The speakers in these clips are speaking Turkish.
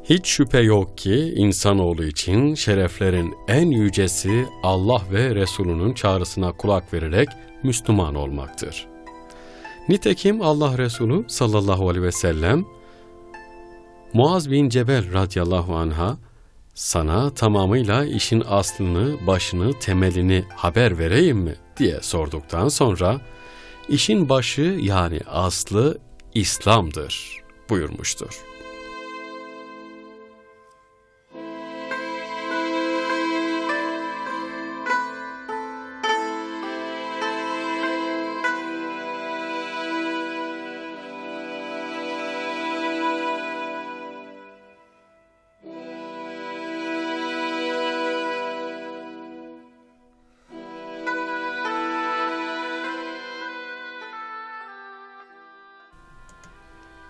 Hiç şüphe yok ki insanoğlu için şereflerin en yücesi Allah ve Resulünün çağrısına kulak vererek Müslüman olmaktır. Nitekim Allah Resulü sallallahu aleyhi ve sellem Muaz bin Cebel radıyallahu anh'a sana tamamıyla işin aslını, başını, temelini haber vereyim mi diye sorduktan sonra işin başı yani aslı İslam'dır buyurmuştur.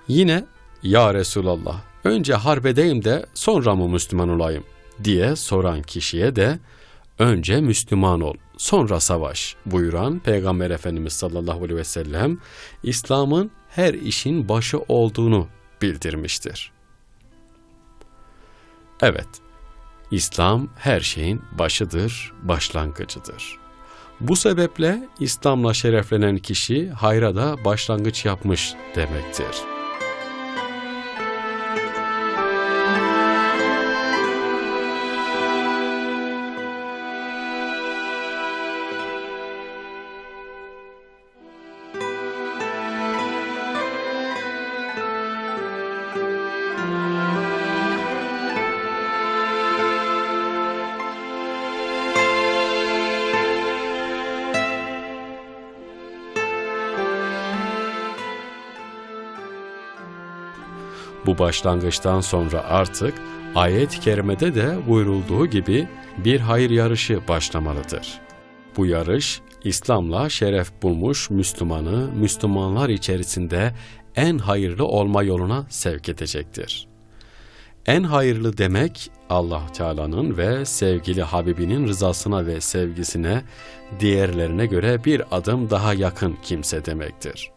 Yine ya Resulallah önce harp edeyim de sonra mı Müslüman olayım diye soran kişiye de önce Müslüman ol sonra savaş buyuran Peygamber Efendimiz sallallahu aleyhi ve sellem İslam'ın her işin başı olduğunu bildirmiştir. Evet, İslam her şeyin başıdır, başlangıcıdır. Bu sebeple İslam'la şereflenen kişi hayra da başlangıç yapmış demektir. Bu başlangıçtan sonra artık ayet-i kerimede de buyurulduğu gibi bir hayır yarışı başlamalıdır. Bu yarış İslam'la şeref bulmuş Müslümanı Müslümanlar içerisinde en hayırlı olma yoluna sevk edecektir. En hayırlı demek Allah Teala'nın ve sevgili Habibinin rızasına ve sevgisine diğerlerine göre bir adım daha yakın kimse demektir.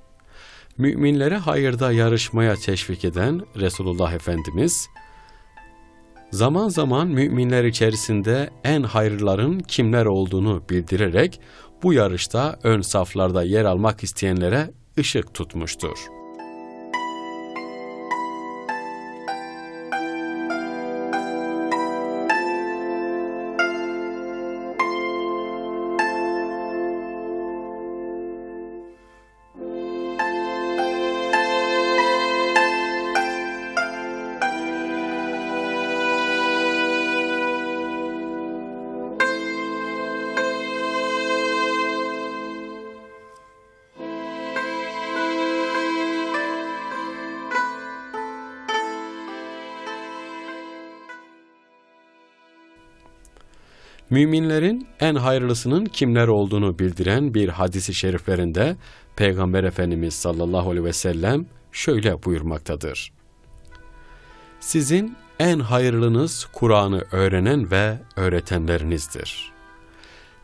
Müminlere hayırda yarışmaya teşvik eden Resulullah Efendimiz, zaman zaman müminler içerisinde en hayırlıların kimler olduğunu bildirerek bu yarışta ön saflarda yer almak isteyenlere ışık tutmuştur. Müminlerin en hayırlısının kimler olduğunu bildiren bir hadis-i şeriflerinde Peygamber Efendimiz sallallahu aleyhi ve sellem şöyle buyurmaktadır. Sizin en hayırlınız Kur'an'ı öğrenen ve öğretenlerinizdir.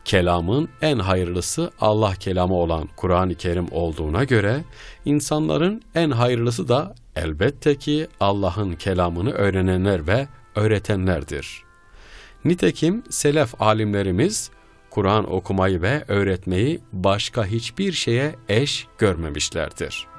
Kelamın en hayırlısı Allah kelamı olan Kur'an-ı Kerim olduğuna göre insanların en hayırlısı da elbette ki Allah'ın kelamını öğrenenler ve öğretenlerdir. Nitekim selef alimlerimiz Kur'an okumayı ve öğretmeyi başka hiçbir şeye eş görmemişlerdir.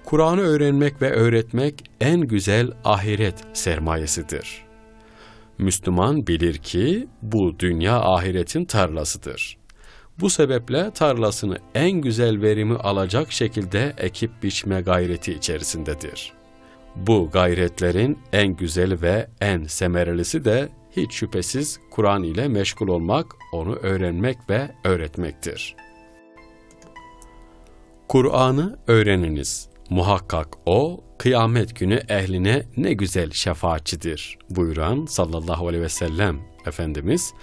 Kur'an'ı öğrenmek ve öğretmek en güzel ahiret sermayesidir. Müslüman bilir ki bu dünya ahiretin tarlasıdır. Bu sebeple tarlasını en güzel verimi alacak şekilde ekip biçme gayreti içerisindedir. Bu gayretlerin en güzeli ve en semerelisi de hiç şüphesiz Kur'an ile meşgul olmak, onu öğrenmek ve öğretmektir. Kur'an'ı öğreniniz. Muhakkak o, kıyamet günü ehline ne güzel şefaatçidir buyuran sallallahu aleyhi ve sellem Efendimiz,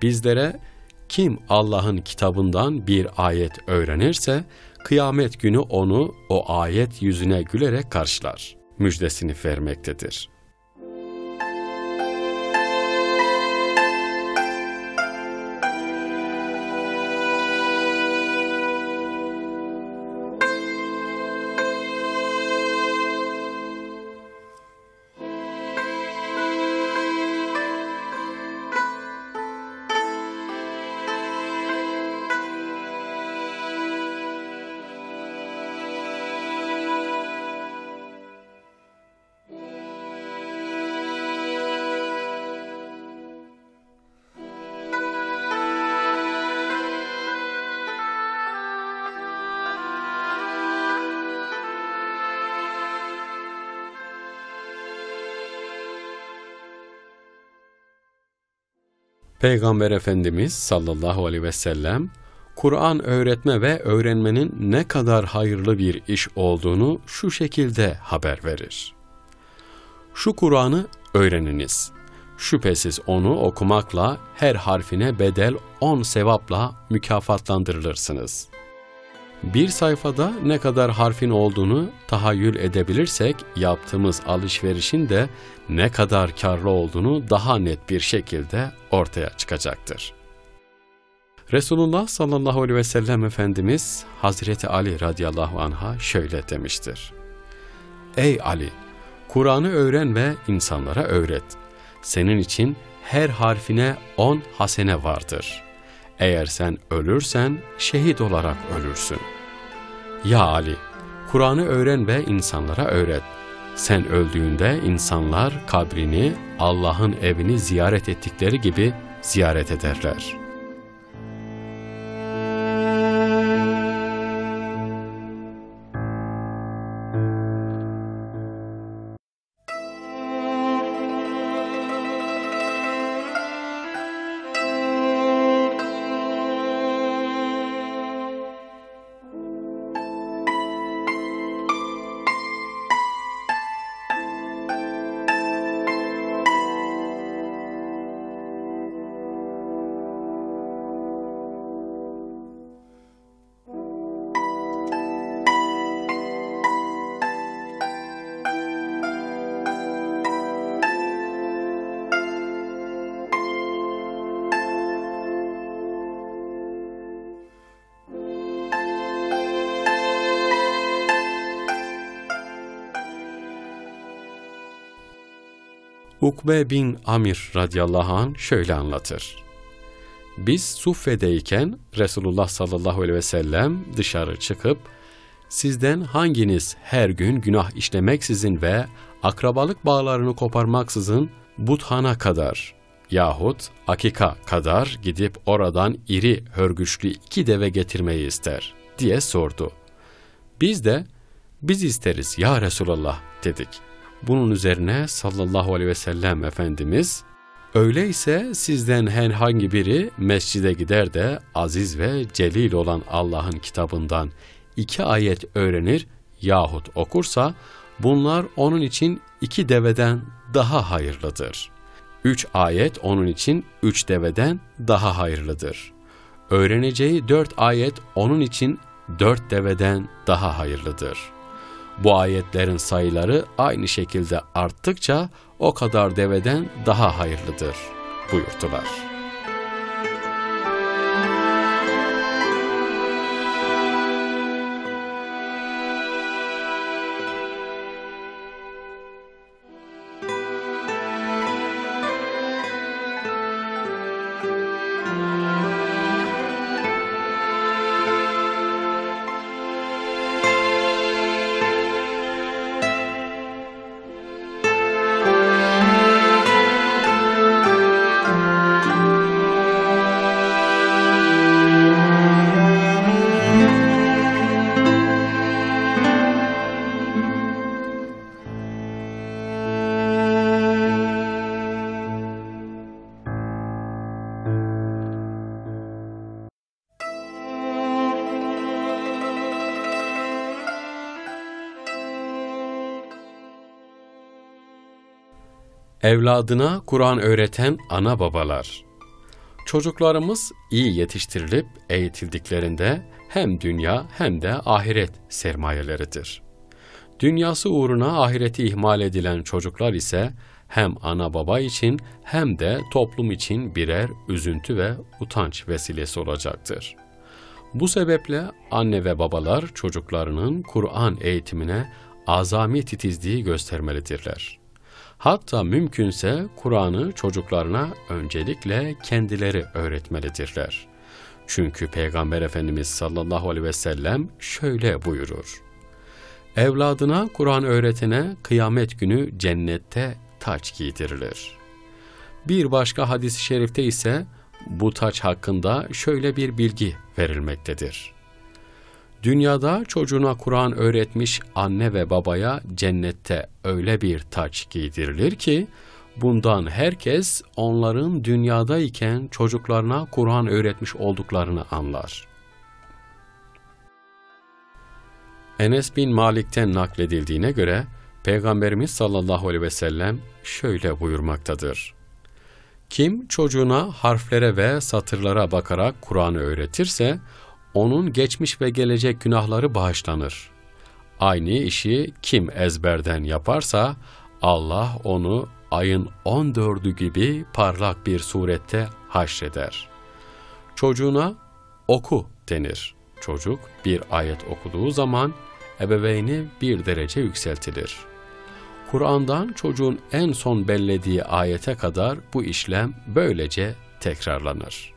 bizlere kim Allah'ın kitabından bir ayet öğrenirse, kıyamet günü onu o ayet yüzüne gülerek karşılar müjdesini vermektedir. Peygamber Efendimiz sallallahu aleyhi ve sellem, Kur'an öğretme ve öğrenmenin ne kadar hayırlı bir iş olduğunu şu şekilde haber verir. Şu Kur'an'ı öğreniniz. Şüphesiz onu okumakla her harfine bedel 10 sevapla mükafatlandırılırsınız. Bir sayfada ne kadar harfin olduğunu tahayyül edebilirsek, yaptığımız alışverişin de ne kadar karlı olduğunu daha net bir şekilde ortaya çıkacaktır. Resulullah sallallahu aleyhi ve sellem Efendimiz, Hazreti Ali radıyallahu anh'a şöyle demiştir. Ey Ali! Kur'an'ı öğren ve insanlara öğret. Senin için her harfine 10 hasene vardır. Eğer sen ölürsen şehit olarak ölürsün. Ya Ali! Kur'an'ı öğren ve insanlara öğret. Sen öldüğünde insanlar kabrini, Allah'ın evini ziyaret ettikleri gibi ziyaret ederler. Ukbe bin Amir radıyallahu anh şöyle anlatır. Biz Suffe'deyken Resulullah sallallahu aleyhi ve sellem dışarı çıkıp, sizden hanginiz her gün günah işlemeksizin ve akrabalık bağlarını koparmaksızın Buthana kadar yahut Akika kadar gidip oradan iri hörgüçlü 2 deve getirmeyi ister diye sordu. Biz de, biz isteriz ya Resulallah dedik. Bunun üzerine sallallahu aleyhi ve sellem Efendimiz, öyleyse sizden herhangi biri mescide gider de aziz ve celil olan Allah'ın kitabından 2 ayet öğrenir yahut okursa, bunlar onun için 2 deveden daha hayırlıdır. 3 ayet onun için 3 deveden daha hayırlıdır. Öğreneceği 4 ayet onun için 4 deveden daha hayırlıdır. Bu ayetlerin sayıları aynı şekilde arttıkça o kadar deveden daha hayırlıdır buyurdular. Evladına Kur'an öğreten ana babalar. Çocuklarımız iyi yetiştirilip eğitildiklerinde hem dünya hem de ahiret sermayeleridir. Dünyası uğruna ahireti ihmal edilen çocuklar ise hem ana baba için hem de toplum için birer üzüntü ve utanç vesilesi olacaktır. Bu sebeple anne ve babalar çocuklarının Kur'an eğitimine azami titizliği göstermelidirler. Hatta mümkünse Kur'an'ı çocuklarına öncelikle kendileri öğretmelidirler. Çünkü Peygamber Efendimiz sallallahu aleyhi ve sellem şöyle buyurur: Evladına Kur'an öğretene kıyamet günü cennette taç giydirilir. Bir başka hadis-i şerifte ise bu taç hakkında şöyle bir bilgi verilmektedir. Dünyada çocuğuna Kur'an öğretmiş anne ve babaya cennette öyle bir taç giydirilir ki, bundan herkes onların dünyadayken çocuklarına Kur'an öğretmiş olduklarını anlar. Enes bin Malik'ten nakledildiğine göre, Peygamberimiz sallallahu aleyhi ve sellem şöyle buyurmaktadır: Kim çocuğuna harflere ve satırlara bakarak Kur'an'ı öğretirse, onun geçmiş ve gelecek günahları bağışlanır. Aynı işi kim ezberden yaparsa, Allah onu ayın 14'ü gibi parlak bir surette haşreder. Çocuğuna oku denir. Çocuk bir ayet okuduğu zaman ebeveyni bir derece yükseltilir. Kur'an'dan çocuğun en son bellediği ayete kadar bu işlem böylece tekrarlanır.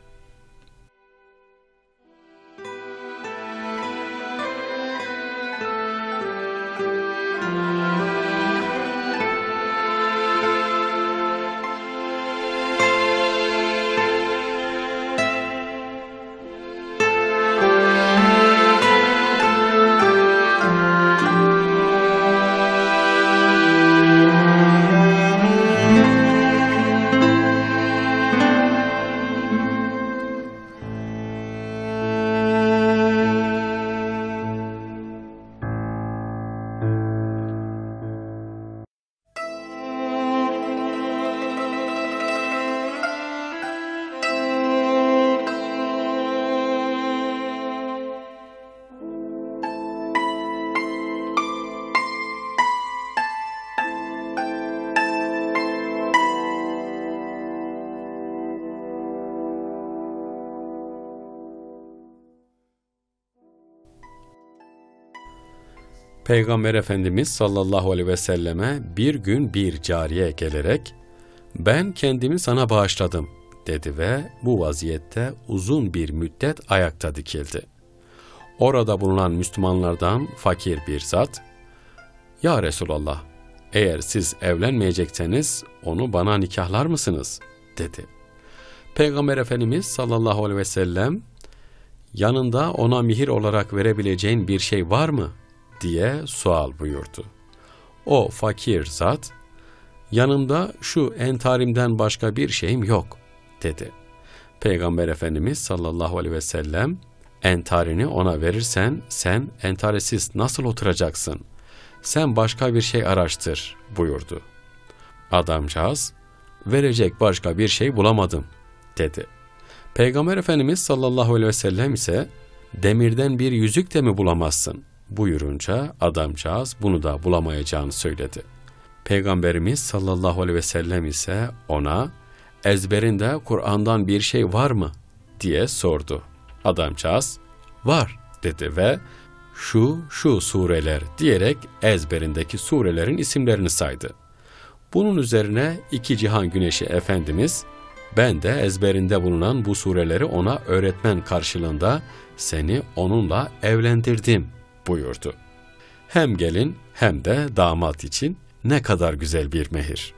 Peygamber Efendimiz sallallahu aleyhi ve selleme bir gün bir cariye gelerek, "Ben kendimi sana bağışladım," dedi ve bu vaziyette uzun bir müddet ayakta dikildi. Orada bulunan Müslümanlardan fakir bir zat, "Ya Resulallah, eğer siz evlenmeyecekseniz onu bana nikahlar mısınız?" dedi. Peygamber Efendimiz sallallahu aleyhi ve sellem, "Yanında ona mihir olarak verebileceğin bir şey var mı?" diye sual buyurdu. O fakir zat, "Yanımda şu entarimden başka bir şeyim yok," dedi. Peygamber Efendimiz sallallahu aleyhi ve sellem, "Entarini ona verirsen sen entarisiz nasıl oturacaksın? Sen başka bir şey araştır," buyurdu. Adamcağız, "Verecek başka bir şey bulamadım," dedi. Peygamber Efendimiz sallallahu aleyhi ve sellem ise, "Demirden bir yüzük de mi bulamazsın?" buyurunca adamcağız bunu da bulamayacağını söyledi. Peygamberimiz sallallahu aleyhi ve sellem ise ona, "Ezberinde Kur'an'dan bir şey var mı?" diye sordu. Adamcağız, "Var," dedi ve şu sureler diyerek ezberindeki surelerin isimlerini saydı. Bunun üzerine iki cihan güneşi Efendimiz, "Ben de ezberinde bulunan bu sureleri ona öğretmen karşılığında seni onunla evlendirdim," buyurdu. Hem gelin hem de damat için ne kadar güzel bir mehir.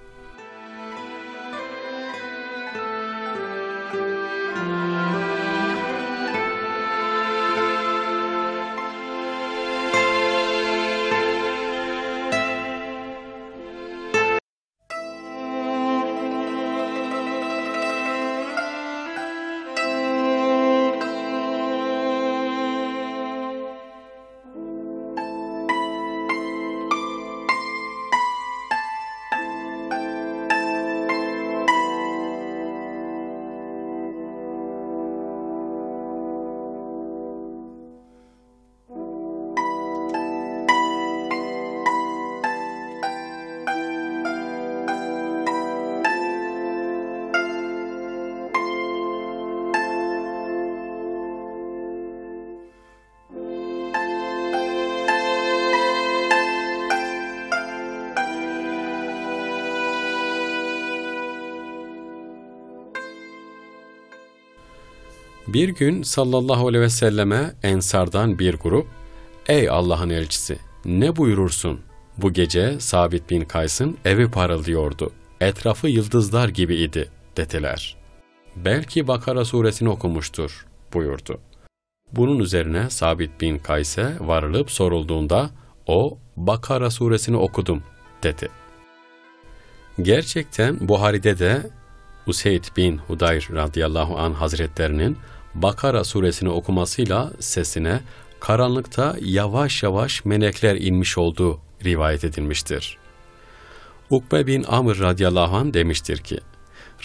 Bir gün sallallahu aleyhi ve selleme Ensardan bir grup, "Ey Allah'ın elçisi, ne buyurursun? Bu gece Sabit bin Kays'ın evi parıldıyordu. Etrafı yıldızlar gibi idi," dediler. "Belki Bakara suresini okumuştur," buyurdu. Bunun üzerine Sabit bin Kays'e varılıp sorulduğunda, o Bakara suresini okudum dedi. Gerçekten Buhari'de de Useyd bin Hudayr radıyallahu anh hazretlerinin Bakara suresini okumasıyla sesine karanlıkta yavaş yavaş melekler inmiş olduğu rivayet edilmiştir. Ukbe bin Amr radıyallahu anh demiştir ki,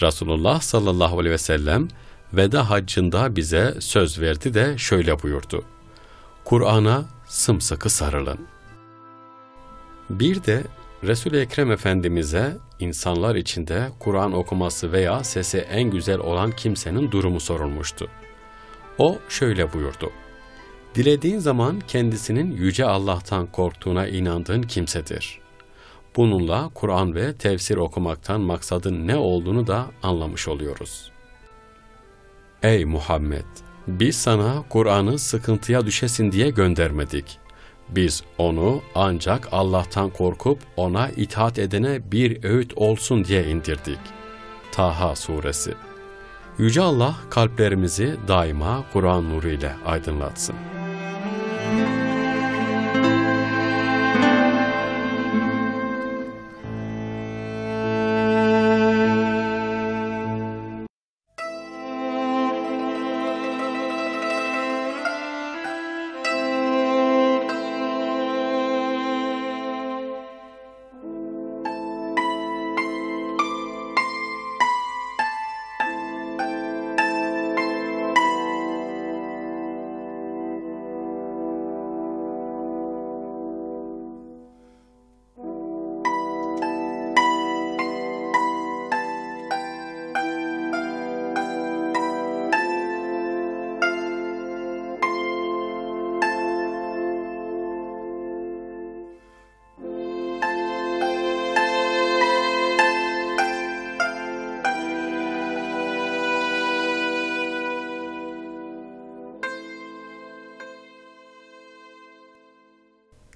Resulullah sallallahu aleyhi ve sellem veda haccında bize söz verdi de şöyle buyurdu: "Kur'an'a sımsıkı sarılın." Bir de Resul-i Ekrem Efendimiz'e insanlar içinde Kur'an okuması veya sesi en güzel olan kimsenin durumu sorulmuştu. O şöyle buyurdu: "Dilediğin zaman kendisinin Yüce Allah'tan korktuğuna inandığın kimsedir." Bununla Kur'an ve tefsir okumaktan maksadın ne olduğunu da anlamış oluyoruz. Ey Muhammed! Biz sana Kur'an'ı sıkıntıya düşesin diye göndermedik. Biz onu ancak Allah'tan korkup ona itaat edene bir öğüt olsun diye indirdik. Taha Suresi. Yüce Allah kalplerimizi daima Kur'an nuru ile aydınlatsın.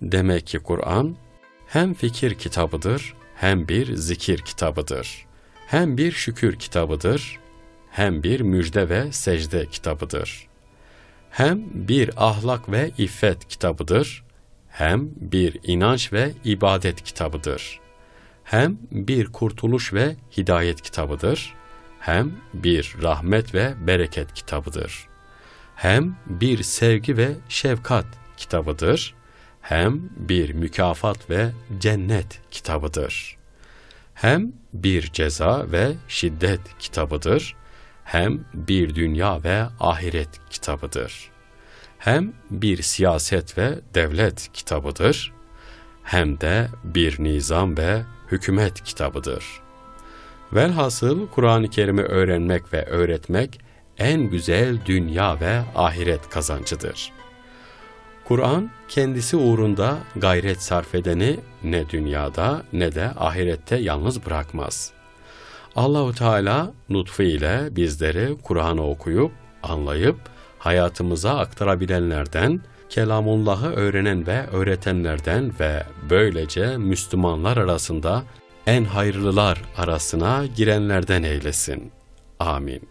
Demek ki Kur'an hem fikir kitabıdır, hem bir zikir kitabıdır, hem bir şükür kitabıdır, hem bir müjde ve secde kitabıdır, hem bir ahlak ve iffet kitabıdır, hem bir inanç ve ibadet kitabıdır, hem bir kurtuluş ve hidayet kitabıdır, hem bir rahmet ve bereket kitabıdır, hem bir sevgi ve şefkat kitabıdır, hem bir mükafat ve cennet kitabıdır, hem bir ceza ve şiddet kitabıdır, hem bir dünya ve ahiret kitabıdır, hem bir siyaset ve devlet kitabıdır, hem de bir nizam ve hükümet kitabıdır. Velhasıl Kur'an-ı Kerim'i öğrenmek ve öğretmek en güzel dünya ve ahiret kazancıdır. Kur'an kendisi uğrunda gayret sarf edeni ne dünyada ne de ahirette yalnız bırakmaz. Allahu Teala lütfu ile bizleri Kur'an'ı okuyup, anlayıp, hayatımıza aktarabilenlerden, Kelamullah'ı öğrenen ve öğretenlerden ve böylece Müslümanlar arasında en hayırlılar arasına girenlerden eylesin. Amin.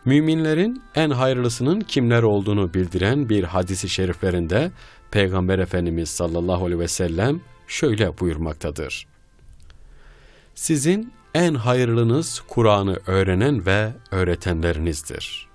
Müminlerin en hayırlısının kimler olduğunu bildiren bir hadis-i şeriflerinde Peygamber Efendimiz sallallahu aleyhi ve sellem şöyle buyurmaktadır: Sizin en hayırlınız Kur'an'ı öğrenen ve öğretenlerinizdir.